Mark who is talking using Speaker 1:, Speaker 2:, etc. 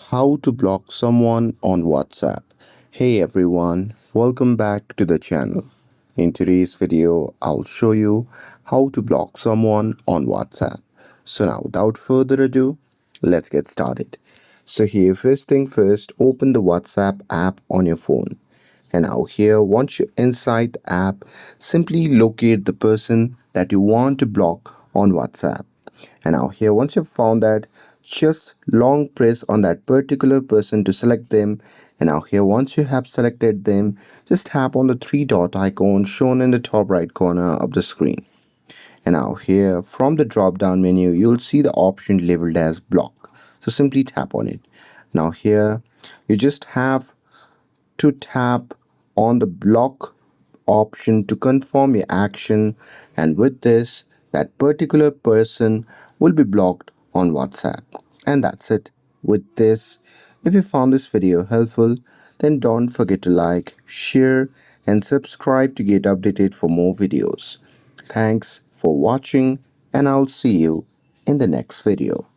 Speaker 1: How to block someone on WhatsApp. Hey everyone, welcome back to the channel. In today's video, I'll show you how to block someone on WhatsApp. So now without further ado, let's get started. So here first thing first, open the WhatsApp app on your phone. And now here, once you're inside the app, simply locate the person that you want to block on WhatsApp. And now here, once you've found that, just long press on that particular person to select them. And now here, once you have selected them, just tap on the three dot icon shown in the top right corner of the screen. And now here, from the drop down menu, you'll see the option labeled as block. So simply tap on it. Now here, you just have to tap on the block option to confirm your action, and with this that particular person will be blocked on WhatsApp. And that's it. With this, if you found this video helpful, then don't forget to like, share and subscribe to get updated for more videos. Thanks for watching, and I'll see you in the next video.